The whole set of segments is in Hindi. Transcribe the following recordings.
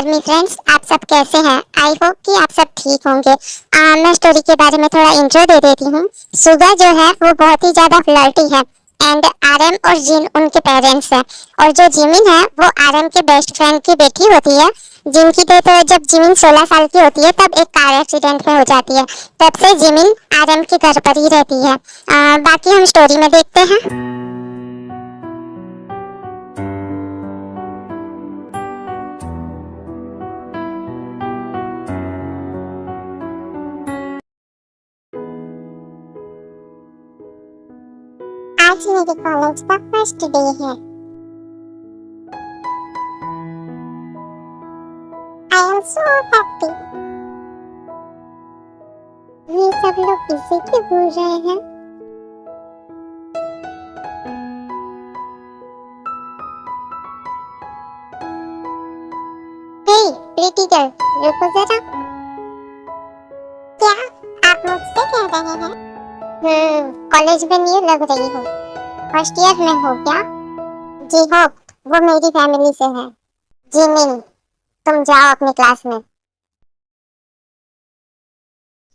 आर्मी फ्रेंड्स, आप सब कैसे हैं? आई होप कि आप सब ठीक होंगे। मैं स्टोरी के बारे में थोड़ा इंट्रो दे देती हूँ। सुगा जो है वो बहुत ही ज्यादा फ्लर्टी है एंड आरएम और जिन उनके पेरेंट्स हैं। और जो जिमिन है वो आरएम के बेस्ट फ्रेंड की बेटी होती है, जिनकी डेथ जब जिमिन 16 साल की होती है तब एक कार एक्सीडेंट में हो जाती है। तब से जिमिन आरएम के घर पर ही रहती है। बाकी हम स्टोरी में देखते हैं। आज मेरे कॉलेज का फर्स्ट डे है। I am so happy. ये सब लोग इसे क्यों भूल रहे हैं? हे प्रीटी गर्ल, रुको जरा। क्या आप मुझसे कह रहे हैं? कॉलेज में न्यू लग रही हो। फर्स्ट ईयर में हो क्या? जी हो, वो मेरी फैमिली से है। जिमिन, तुम जाओ अपनी क्लास में।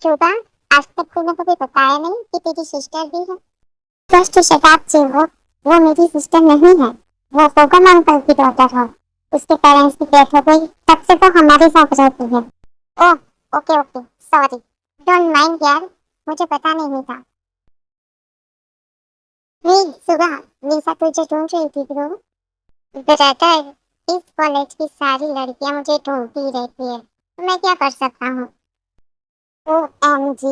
शुभा, आज तक तूने कभी बताया नहीं कि तेरी सिस्टर भी है। जस्ट शट अप चिंगो, वो मेरी सिस्टर नहीं है, वो कोकम अंकल की डॉटर है। उसके पेरेंट्स की डेथ हो गई, तब से तो हमारे साथ रहती है। Oh, okay okay, sorry, don't mind यार, मुझे पता नहीं था। हे सुबह, लिसा तुझे ढूंढ रही थी ब्रो। ब्रदर, इस कॉलेज की सारी लड़कियां मुझे ढूंढती रहती है, तो मैं क्या कर सकता हूँ? OMG,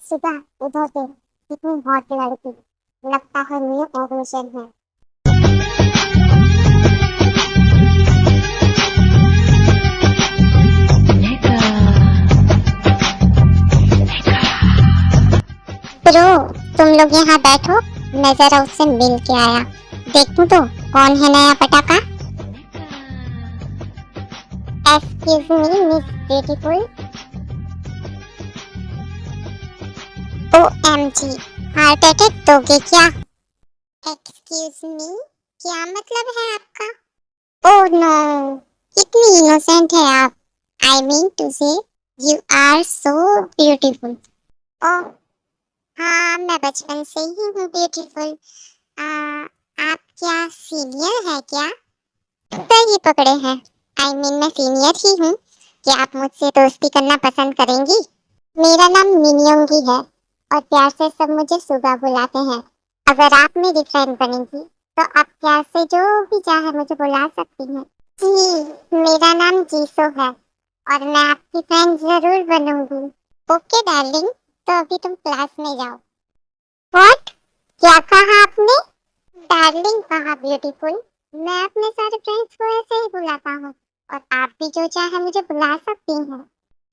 सुबह उधर से कितनी हॉट लड़की, लगता है न्यू एडमिशन है। ब्रो, तुम लोग यहाँ बैठो, मैं जरा उससे मिल के आया। देखूं तो कौन है नया पटाखा। Excuse me miss beautiful. OMG, heart attack दोगे क्या? एक्सक्यूज मी, क्या मतलब है आपका? ओह नो, कितनी इनोसेंट है आप। आई मीन टू से यू आर सो ब्यूटीफुल। ओह हाँ, मैं बचपन से ही हूँ ब्यूटीफुल। आप क्या सीनियर है क्या? सही पकड़े हैं, आई मीन मैं सीनियर ही हूँ। क्या आप मुझसे दोस्ती करना पसंद करेंगी? मेरा नाम मिनियोंगी है और प्यार से सब मुझे सुगा बुलाते हैं। अगर आप मेरी फ्रेंड बनेंगी तो आप प्यार से जो भी चाहे मुझे बुला सकती हैं। जी, मेरा नाम जीसो है और मैं आपकी फ्रेंड जरूर बनूंगी। ओके डार्लिंग, तो अभी तुम क्लास में जाओ। व्हाट? क्या कहा आपने? डार्लिंग कहा ब्यूटीफुल। मैं अपने सारे फ्रेंड्स को ऐसे ही बुलाता हूँ और आप भी जो चाहे मुझे बुला सकती हैं।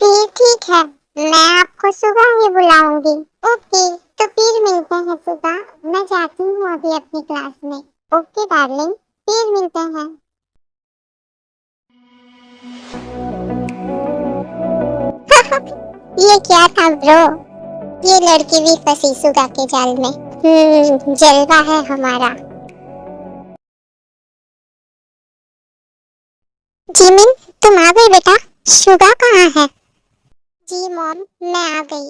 ठीक है, मैं आपको सुबह ही बुलाऊंगी। ओके, तो फिर मिलते हैं सुबह। मैं जाती हूँ अभी अपनी क्लास में। ओके डार्लिंग, फिर मिलते हैं। ये क्या था ब्रो? ये लड़की भी फंसी सुगा के जाल में। जलवा है हमारा। जिमिन, तुम आ गई बेटा। सुगा कहाँ है? जी मॉम, मैं आ गई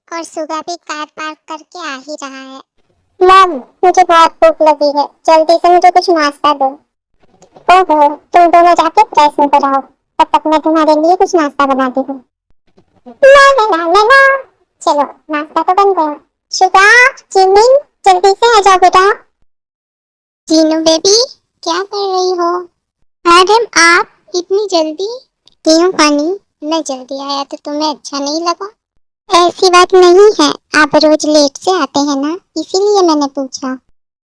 और सुगा भी कार पार्क करके आ ही रहा है। मॉम, मुझे बहुत भूख लगी है, जल्दी से मुझे कुछ नाश्ता दो। ओहो, तुम दोनों जाके फ्रेश होकर आओ, तब तक मैं तुम्हारे लिए कुछ नाश्ता बनाती हूँ। ला ला ला ला ला। चलो, नाश्ता तो बन गया। सुगा, जिमिन, जल्दी से आ जाओ बेटा। जीनू बेबी, क्या कर रही हो? मैडम, आप इतनी जल्दी? क्यों पानी, मैं जल्दी आया तो तुम्हें अच्छा नहीं लगा? ऐसी बात नहीं है, आप रोज लेट से आते हैं ना, इसीलिए मैंने पूछा।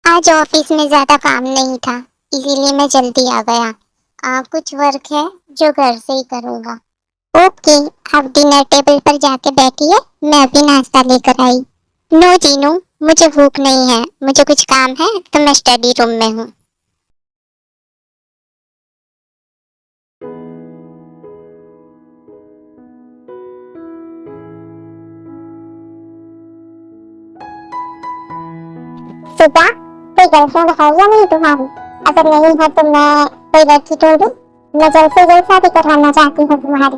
आज ऑफिस में ज्यादा काम नहीं था, इसीलिए मैं जल्दी आ गया। कुछ वर्क है जो घर से ही करूँगा। ओके, आप डिनर टेबल पर जाके बैठिए, मैं अभी नाश्ता लेकर आई। नो जीनू, मुझे भूख नहीं है, मुझे कुछ काम है तो मैं स्टडी रूम में हूँ। सुबह, कोई गर्लफ्रेंड है या नहीं तुम्हारी? अगर नहीं है तो मैं कोई लड़की ढूंढूं? मैं जल्द से जल्द शादी करवाना चाहती हूँ तुम्हारी।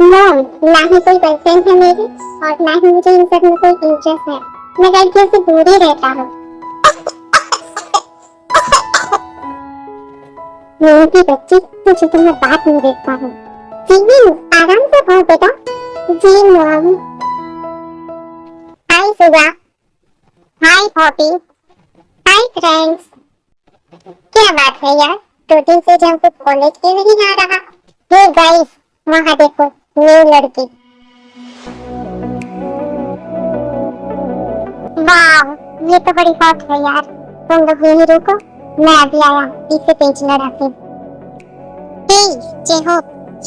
मॉम, ना ही कोई गर्लफ्रेंड है मेरी और ना ही मुझे इन सब में कोई इंटरेस्ट है। मैं लड़कियों से दूर ही रहता हूँ। मेरी बच्ची, तुझे तो मैं बात नहीं देख पा हूँ। जीवन, आराम से कहो बेटा। जी मॉम। हाय सुगा, हाय पॉपी, हाय फ्रेंड्स। क्या बात है यार, 2 दिन से जब कॉलेज के नहीं आ रहा। हे गाइस, वहाँ देखो न्यू लड़की। वाह, ये तो बड़ी हॉट है यार। तुम लोग यहीं रुको, मैं अभी आया। इसे पेंच लड़ाती। हे जेहो,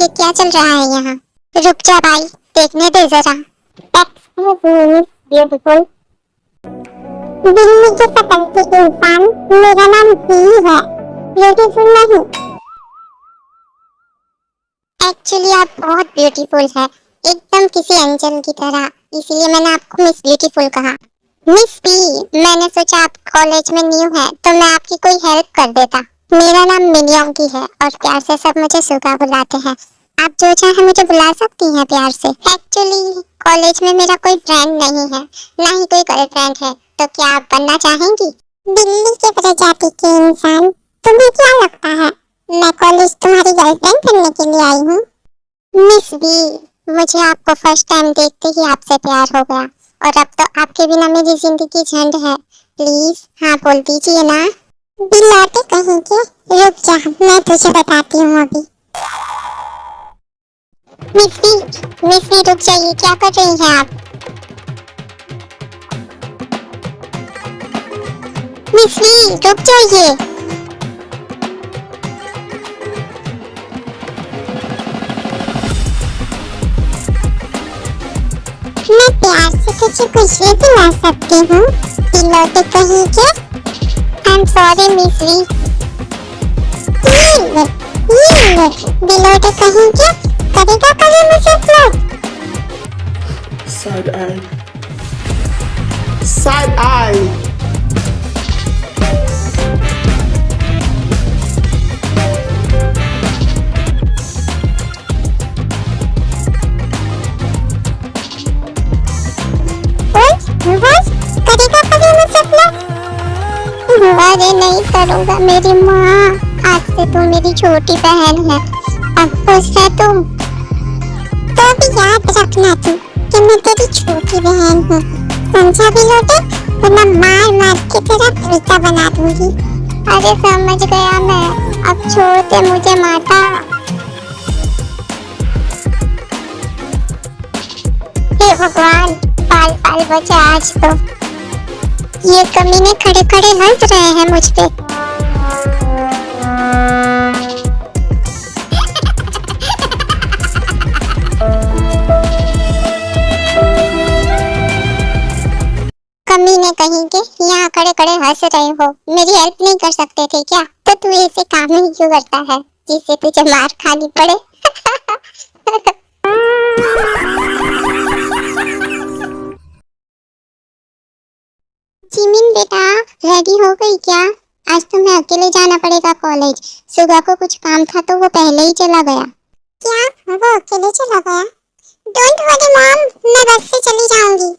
ये क्या चल रहा है यहाँ? रुक जा भाई, देखने दे जरा। Excuse me miss beautiful. Delhi के सकल के इंसान, मेरा नाम ही है, ब्यूटीफुल नहीं। एक्चुअली आप बहुत ब्यूटीफुल है, एकदम किसी एंजल की तरह, इसलिए मैंने आपको मिस ब्यूटीफुल कहा। मिस पी, मैंने सोचा आप कॉलेज में न्यू है तो मैं आपकी कोई हेल्प कर देता। मेरा नाम मिनियोंगी है और प्यार से सब मुझे सुगा बुलाते हैं। आप जो चाहे मुझे बुला सकती हैं प्यार से। एक्चुअली कॉलेज में मेरा कोई फ्रेंड नहीं है, ना ही कोई गर्लफ्रेंड है, तो क्या आप बनना चाहेंगी? दिल्ली के प्रजाति के इंसान, तुम्हें क्या लगता है मैं कॉलेज तुम्हारी गर्लफ्रेंड बनने के लिए आई हूँ? मिस बी, मुझे आपको फर्स्ट टाइम देखते ही आपसे प्यार हो गया और अब तो आपके बिना मेरी जिंदगी झंड है। प्लीज हाँ बोल दीजिए ना। बिलाते कहीं के, रुक जा, मैं तुझे बताती हूँ अभी। मिस बी रुक जाइए, क्या कर रही हैं आप? मिस बी रुक जाइए। मैं प्यार से तुझे कुछ भी दिला सकती हूँ, दिलौटे कहीं के। I am sorry miss B. ये दिलौटे कहीं के, करेगा कभी मुझे flirt? Side eye. Side eye. करेगा कभी मुझसे फ्लर्ट? अरे नहीं करूँगा मेरी माँ, आज से तू मेरी छोटी बहन है। अब खुश है तुम? तो भी याद रखना तू कि मैं तेरी छोटी बहन हूँ, समझा बिलोटे? वरना मार मार के तेरा बेटा बना दूंगी। अरे समझ गया मैं, अब छोड़ दे मुझे माता। हे भगवान, बाल बाल बचा आज तो। ये कमीने खड़े खड़े हंस रहे हैं मुझ पे। कमीने कहीं के, यहाँ खड़े खड़े हंस रहे हो, मेरी हेल्प नहीं कर सकते थे क्या? तो तू ऐसे काम ही क्यों करता है जिससे तुझे मार खानी पड़े? जिमिन बेटा, रेडी हो गई क्या? आज तुम्हें अकेले जाना पड़ेगा कॉलेज। सुगा को कुछ काम था तो वो पहले ही चला गया। क्या वो अकेले चला गया? डोंट वरी मॉम, मैं बस से चली जाऊंगी।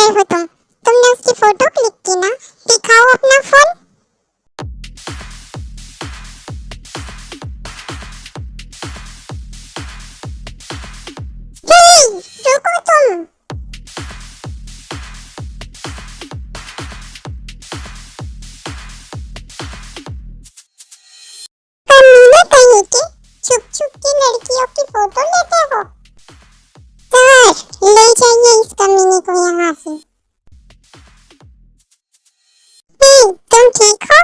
हो तुमने उसकी फोटो क्लिक की ना? दिखाओ अपना फोन। रुको तुम। कमीने कहीं के, छुप छुप के लड़कियों की फोटो लेते हो? सर, ले जाइए इस कमीने को यहाँ से। तुम ठीक हो?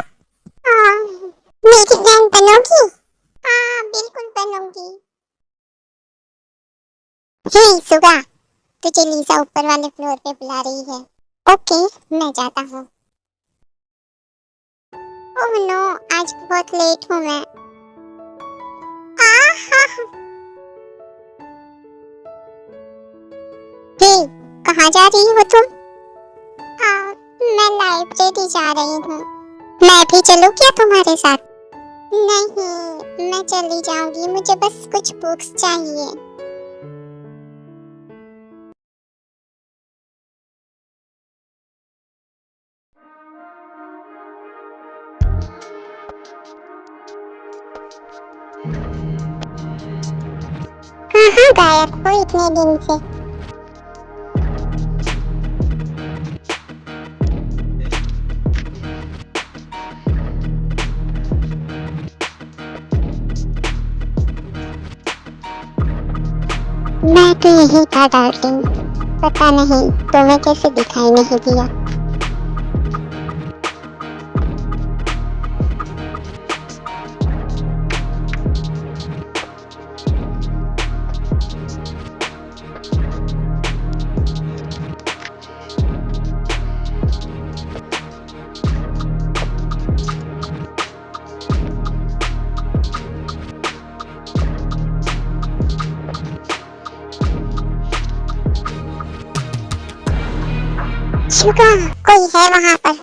हाँ, मेरी फ्रेंड बनोगी? हाँ बिल्कुल बनूंगी। हे सुगा, तुझे लीजा ऊपर वाले फ्लोर पे बुला रही है। ओके, मैं जाता हूँ। ओह नो, आज बहुत लेट हूँ मैं। आहा! हे, कहाँ जा रही हो तुम? मैं लाइब्रेरी जा रही हूँ। मैं भी चलूँ क्या तुम्हारे साथ? नहीं, मैं चली जाऊंगी, मुझे बस कुछ बुक्स चाहिए। कहाँ गायब हो इतने दिन से? मैं तो यही था डार्लिंग, पता नहीं तुम्हें कैसे दिखाई नहीं दिया। शुगा, कोई है वहाँ पर?